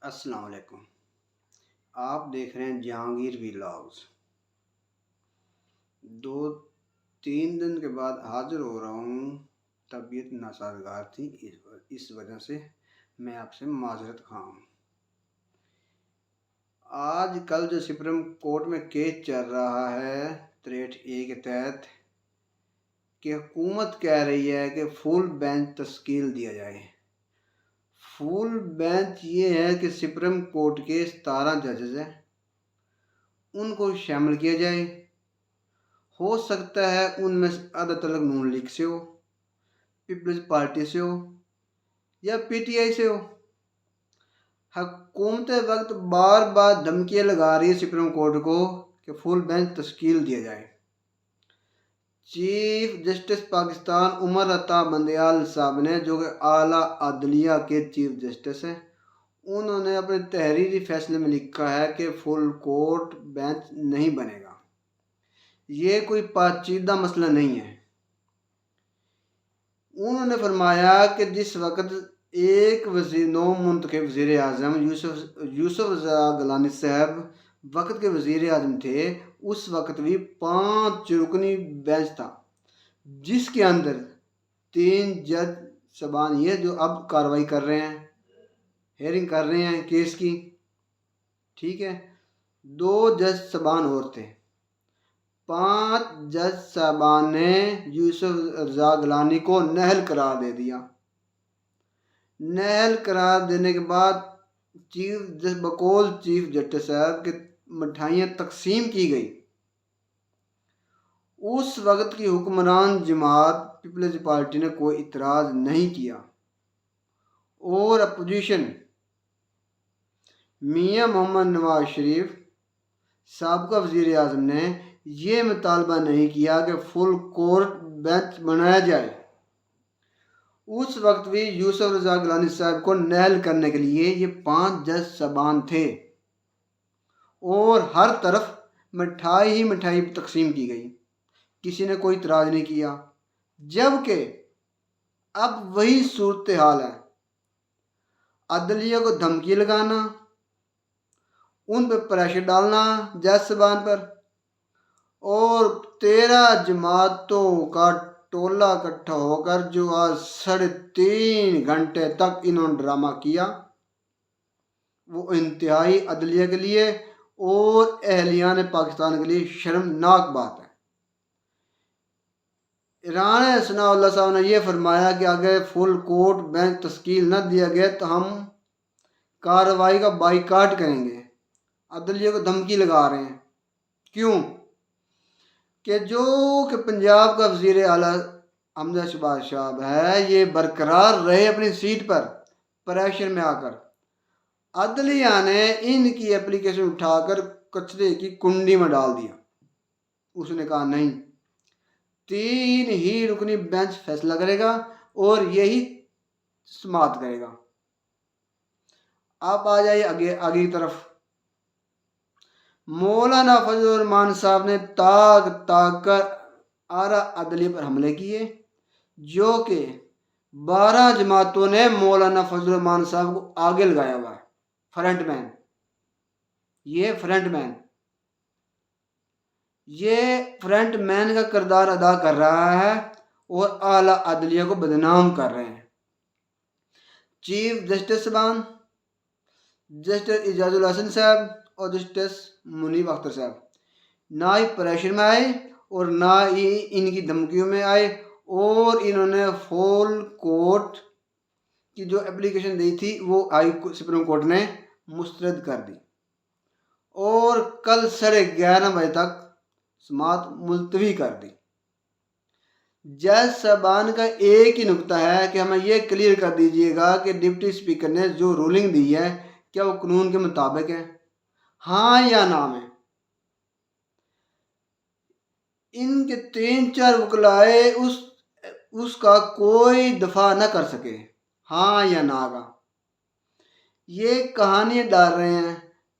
السلام علیکم۔ آپ دیکھ رہے ہیں جہانگیر ولاگز۔ 2-3 دن کے بعد حاضر ہو رہا ہوں۔ طبیعت ناسازگار تھی، اس وجہ سے میں آپ سے معذرت خواہ ہوں۔ آج کل جو سپریم کورٹ میں کیس چل رہا ہے 63A کے تحت، کہ حکومت کہہ رہی ہے کہ فل بینچ تشکیل دیا جائے۔ فل بینچ یہ ہے کہ سپریم کورٹ کے 17 ججز ہیں، ان کو شامل کیا جائے۔ ہو سکتا ہے ان میں آدھا تعلق نون لیگ سے ہو، پیپلز پارٹی سے ہو یا پی ٹی آئی سے ہو۔ حکومت وقت بار بار دھمکیاں لگا رہی ہے سپریم کورٹ کو کہ فل بینچ تشکیل دیا جائے۔ چیف جسٹس پاکستان عمر عطا بندیال صاحب نے، جو کہ اعلیٰ عدلیہ کے چیف جسٹس ہیں، انہوں نے اپنے تحریری فیصلے میں لکھا ہے کہ فل کورٹ بینچ نہیں بنے گا۔ یہ کوئی پیچیدہ مسئلہ نہیں ہے۔ انہوں نے فرمایا کہ جس وقت ایک نو منتخب وزیر اعظم یوسف رضا گیلانی صاحب وقت کے وزیر اعظم تھے، اس وقت بھی 5 رکنی بینچ تھا، جس کے اندر 3 جج صاحبان یہ جو اب کارروائی کر رہے ہیں، ہیئرنگ کر رہے ہیں کیس کی، ٹھیک ہے، 2 جج صاحبان اور تھے۔ 5 جج صاحبان نے یوسف رضا گیلانی کو نااہل قرار دے دیا۔ نااہل قرار دینے کے بعد بقول چیف جسٹس صاحب کے مٹھائیاں تقسیم کی گئی۔ اس وقت کی حکمران جماعت پیپلز پارٹی نے کوئی اعتراض نہیں کیا، اور اپوزیشن میاں محمد نواز شریف سابقہ وزیر اعظم نے یہ مطالبہ نہیں کیا کہ فل کورٹ بینچ بنایا جائے۔ اس وقت بھی یوسف رضا گیلانی صاحب کو نااہل کرنے کے لیے یہ 5 جج صاحبان تھے، اور ہر طرف مٹھائی ہی مٹھائی تقسیم کی گئی، کسی نے کوئی اعتراض نہیں کیا۔ جبکہ اب وہی صورتحال ہے، عدلیہ کو دھمکی لگانا، ان پہ پریشر ڈالنا جج صاحبان پر، اور 13 جماعتوں کا ٹولہ اکٹھا ہو کر جو آج 3.5 گھنٹے تک انہوں نے ڈرامہ کیا، وہ انتہائی عدلیہ کے لیے اور اہلیان پاکستان کے لیے شرمناک بات ہے۔ رانا ثناء اللہ صاحب نے یہ فرمایا کہ اگر فل کورٹ بینچ تشکیل نہ دیا گیا تو ہم کارروائی کا بائیکاٹ کریں گے۔ عدلیہ کو دھمکی لگا رہے ہیں۔ کیوں؟ کہ جو کہ پنجاب کا وزیر اعلیٰ حمزہ شہباز صاحب ہے، یہ برقرار رہے اپنی سیٹ پر پریشر میں آ کر۔ عدلیہ نے ان کی اپلیکیشن اٹھا کر کچرے کی کنڈی میں ڈال دیا۔ اس نے کہا نہیں، 3 ہی رکنی بینچ فیصلہ کرے گا اور یہی سماعت کرے گا۔ آپ آ جائیے آگے کی طرف۔ مولانا فضل الرحمان صاحب نے تاگ کر اعلیٰ عدلیہ پر حملے کیے، جو کہ 12 جماعتوں نے مولانا فضل الرحمان صاحب کو آگے لگایا ہوا ہے، فرنٹ مین۔ یہ فرنٹ مین کا کردار ادا کر رہا ہے اور اعلیٰ عدلیہ کو بدنام کر رہے ہیں۔ چیف جسٹس صاحبان جسٹس اعجاز الحسن صاحب اور جسٹس منیب اختر صاحب نہ ہی پریشر میں آئے اور نہ ہی ان کی دھمکیوں میں آئے، اور انہوں نے فل کورٹ کی جو اپلیکیشن دی تھی وہ سپریم کورٹ نے مسترد کر دی، اور کل 11:30 بجے تک سماعت ملتوی کر دی۔ جج صاحبان کا ایک ہی نقطہ ہے کہ ہمیں یہ کلیئر کر دیجئے گا کہ ڈپٹی اسپیکر نے جو رولنگ دی ہے کیا وہ قانون کے مطابق ہے، ہاں یا نہ میں۔ ان کے 3-4 وکلائے اس کا کوئی دفاع نہ کر سکے، ہاں یا نہ کا۔ یہ کہانی ڈال رہے ہیں۔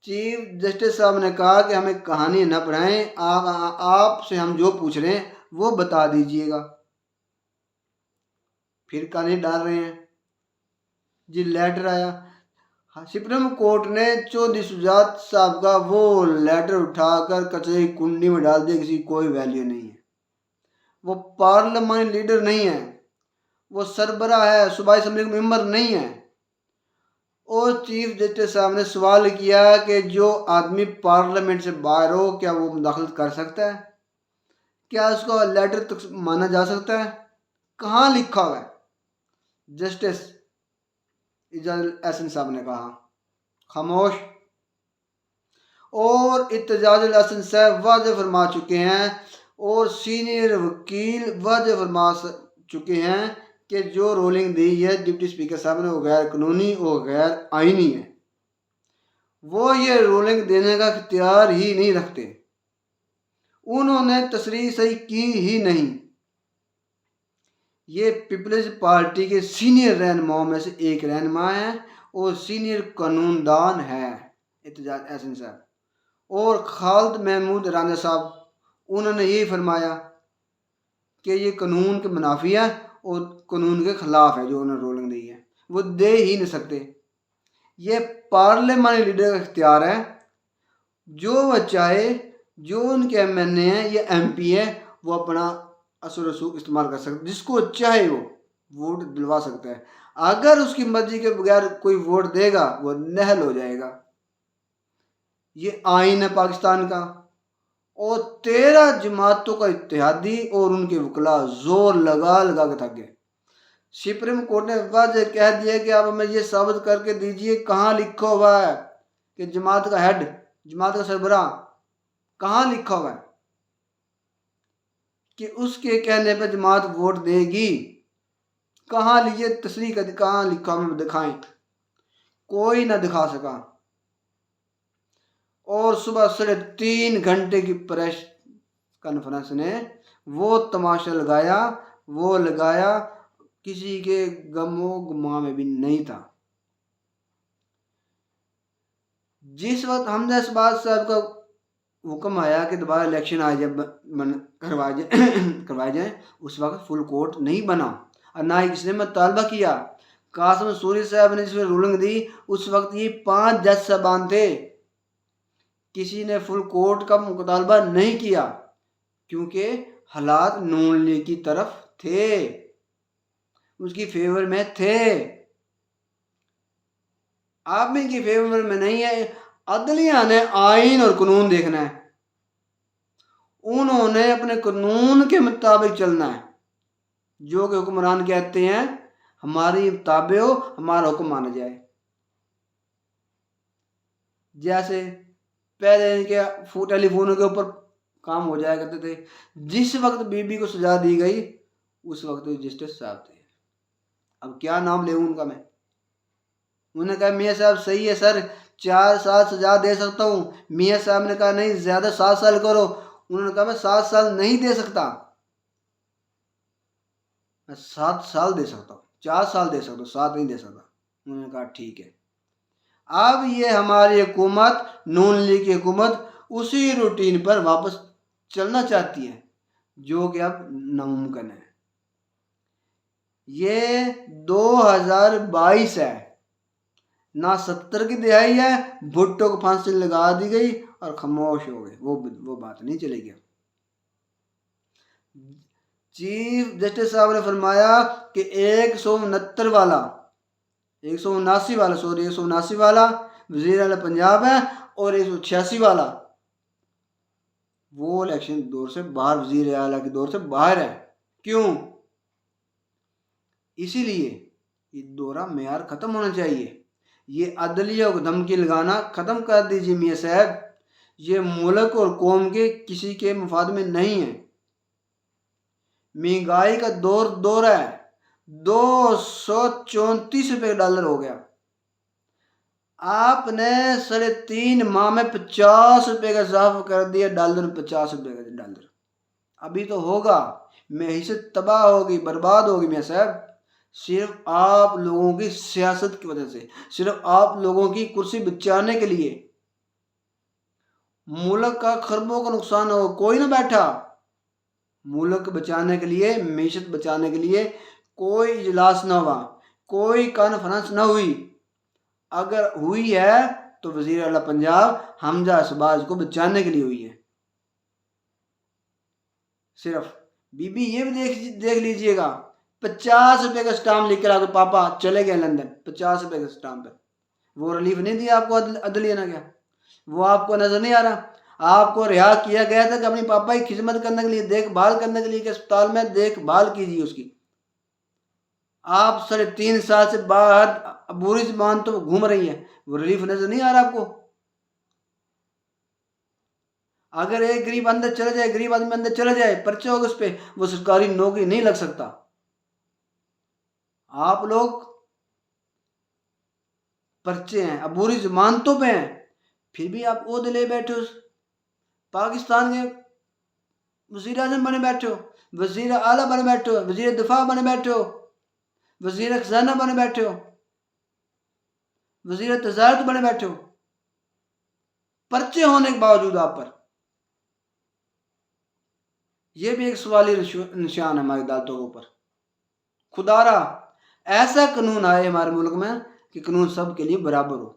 چیف جسٹس صاحب نے کہا کہ ہمیں کہانی نہ پڑھائیں، آپ سے ہم جو پوچھ رہے ہیں وہ بتا دیجئے گا۔ پھر کہانی ڈال رہے ہیں جی لیٹر آیا، سپریم کورٹ نے چودھری شجاعت صاحب کا وہ لیٹر اٹھا کر کچہری کنڈی میں ڈال دیا، کسی کوئی ویلیو نہیں ہے، وہ پارلیمانی لیڈر نہیں ہے، وہ سربراہ ہے، صوبائی اسمبلی کا ممبر نہیں ہے۔ اور چیف جسٹس صاحب نے سوال کیا کہ جو آدمی پارلیمنٹ سے باہر ہو کیا وہ مداخلت کر سکتا ہے؟ کیا اس کو لیٹر تک مانا جا سکتا ہے؟ کہاں لکھا ہوا ہے؟ جسٹس اعجاز الاحسن صاحب نے کہا خاموش۔ اور اعجاز الاحسن صاحب واضح فرما چکے ہیں اور سینئر وکیل واضح فرما چکے ہیں کہ جو رولنگ دی ہے ڈپٹی اسپیکر صاحب نے وہ غیر قانونی اور غیر آئینی ہے، وہ یہ رولنگ دینے کا اختیار ہی نہیں رکھتے، انہوں نے تصریح صحیح کی ہی نہیں۔ یہ پیپلز پارٹی کے سینئر رہنماؤں میں سے ایک رہنما ہے اور سینئر قانون دان ہے اعجاز احسن صاحب۔ اور خالد محمود رانا صاحب، انہوں نے یہی فرمایا کہ یہ قانون کے منافی ہے اور قانون کے خلاف ہے، جو انہوں نے رولنگ دی ہے وہ دے ہی نہیں سکتے۔ یہ پارلیمانی لیڈر کا اختیار ہے، جو وہ چاہے، جو ان کے ایم این اے ہیں یا ایم پی ہے، وہ اپنا اثر و رسوخ استعمال کر سکتے، جس کو چاہے وہ ووٹ دلوا سکتا ہے۔ اگر اس کی مرضی کے بغیر کوئی ووٹ دے گا وہ نہل ہو جائے گا۔ یہ آئین ہے پاکستان کا، اور 13 جماعتوں کا اتحادی اور ان کے وکلاء زور لگا لگا کے تھک گئے۔ سپریم کورٹ نے واضح کہہ دیا کہ آپ ہمیں یہ ثابت کر کے دیجئے کہاں لکھا ہوا ہے کہ جماعت کا ہیڈ، جماعت کا سربراہ کہاں لکھا ہوا ہے کہ اس کے کہنے پہ جماعت ووٹ دے گی؟ کہاں لیجیے تصریح کا، کہاں لکھا ہمیں دکھائیں؟ کوئی نہ دکھا سکا۔ اور صبح 3.5 گھنٹے کی پریس کانفرنس نے وہ تماشا لگایا کسی کے غم و گما میں بھی نہیں تھا۔ جس وقت حمزہ اسباط صاحب کا حکم آیا کہ دوبارہ الیکشن کروائے جائیں، اس وقت فل کورٹ نہیں بنا اور نہ ہی کسی نے مطالبہ کیا۔ قاسم سوری صاحب نے جس میں رولنگ دی اس وقت یہ 5 جج صاحبان تھے، کسی نے فل کورٹ کا مطالبہ نہیں کیا کیونکہ حالات نون لیگ کی طرف تھے، اس کی فیور میں تھے۔ آپ میں کی فیور میں نہیں ہے۔ عدلیہ نے آئین اور قانون دیکھنا ہے، انہوں نے اپنے قانون کے مطابق چلنا ہے، جو کہ حکمران کہتے ہیں ہماری تابع ہو، ہمارا حکم مانا جائے۔ جیسے پہلے ان کے ٹیلی فونوں کے اوپر کام ہو جایا کرتے تھے، جس وقت بی بی کو سزا دی گئی اس وقت جسٹس صاحب تھے۔ اب کیا نام لے ان کا میں؟ انہوں نے کہا میاں صاحب صحیح ہے سر، 4 سال سزا دے سکتا ہوں۔ میاں صاحب نے کہا نہیں زیادہ 7 سال کرو۔ انہوں نے کہا میں 7 سال نہیں دے سکتا، میں 7 سال دے سکتا ہوں، 4 سال دے سکتا ہوں، 7 نہیں دے سکتا۔ انہوں نے کہا ٹھیک ہے۔ اب یہ ہماری حکومت نون لیگ کی حکومت اسی روٹین پر واپس چلنا چاہتی ہے جو کہ اب ناممکن ہے۔ یہ 2022 ہے، نہ 70 کی دہائی ہے، بھٹو کو پھانسی لگا دی گئی اور خاموش ہو گئے، وہ بات نہیں چلے گی۔ چیف جسٹس صاحب نے فرمایا کہ 179 والا وزیر اعلیٰ پنجاب ہے اور 186 والا وہ الیکشن دور سے باہر، وزیر اعلیٰ کے دور سے باہر ہے۔ کیوں؟ اسی لیے یہ دورہ معیار ختم ہونا چاہیے۔ یہ عدلیہ کو دھمکی لگانا ختم کر دیجیے میاں صاحب، یہ ملک اور قوم کے کسی کے مفاد میں نہیں ہے۔ مہنگائی کا دور ہے، 234 روپے ڈالر ہو گیا۔ آپ نے 3.5 ماہ میں 50 روپے کا اضافہ کر دیا، ڈالر 50 روپے کا ڈالر۔ ابھی تو ہوگا، معیشت تباہ ہوگی، برباد ہوگی میاں صاحب، صرف آپ لوگوں کی سیاست کی وجہ سے، صرف آپ لوگوں کی کرسی بچانے کے لیے۔ ملک کا خربوں کا نقصان ہو، کوئی نہ بیٹھا ملک بچانے کے لیے، معیشت بچانے کے لیے کوئی اجلاس نہ ہوا، کوئی کانفرنس نہ ہوئی۔ اگر ہوئی ہے تو وزیر اعلیٰ پنجاب حمزہ اشباز کو بچانے کے لیے ہوئی ہے صرف۔ بی بی یہ بھی دیکھ لیجئے گا، 50 روپے کا اسٹامپ لکھ کر آ تو پاپا چلے گئے لندن، 50 روپے کا اسٹامپ ہے۔ وہ ریلیف نہیں دیا آپ کو عدلیہ نے کیا؟ وہ آپ کو نظر نہیں آ رہا؟ آپ کو رہا کیا گیا تھا کہ اپنی پاپا کی خدمت کرنے کے لیے، دیکھ بھال کرنے کے لیے، کہ اسپتال میں دیکھ بھال کیجیے اس کی۔ آپ 3.5 سال سے باہر عبوری زبان تو گھوم رہی ہیں، وہ ریلیف نظر نہیں آ رہا آپ کو؟ اگر ایک غریب اندر چلے جائے، غریب آدمی اندر چلے جائے، پرچہ ہوگا اس پہ، وہ سرکاری نوکری نہیں لگ سکتا۔ آپ لوگ پرچے ہیں، عبوری ضمانتوں پہ ہیں، پھر بھی آپ عہدے لے بیٹھے ہو، پاکستان کے وزیر اعظم بنے بیٹھے ہو، وزیر اعلیٰ بنے بیٹھے ہو، وزیر دفاع بنے بیٹھے ہو، وزیر خزانہ بنے بیٹھے ہو، وزیر تجارت بنے بیٹھے ہو، پرچے ہونے کے باوجود آپ پر۔ یہ بھی ایک سوالی نشان ہے ہماری عدالتوں کے اوپر۔ خدا را ایسا قانون آئے ہمارے ملک میں کہ قانون سب کے لیے برابر ہو،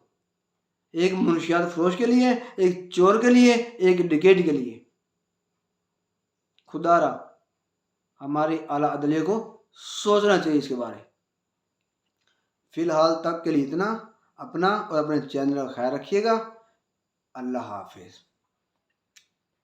ایک منشیات فروش کے لیے، ایک چور کے لیے، ایک ڈکیٹ کے لیے۔ خدا را ہماری اعلیٰ عدلیہ کو سوچنا چاہیے اس کے بارے۔ فی الحال تک کے لیے اتنا۔ اپنا اور اپنے چینل کا خیال رکھیے گا۔ اللہ حافظ۔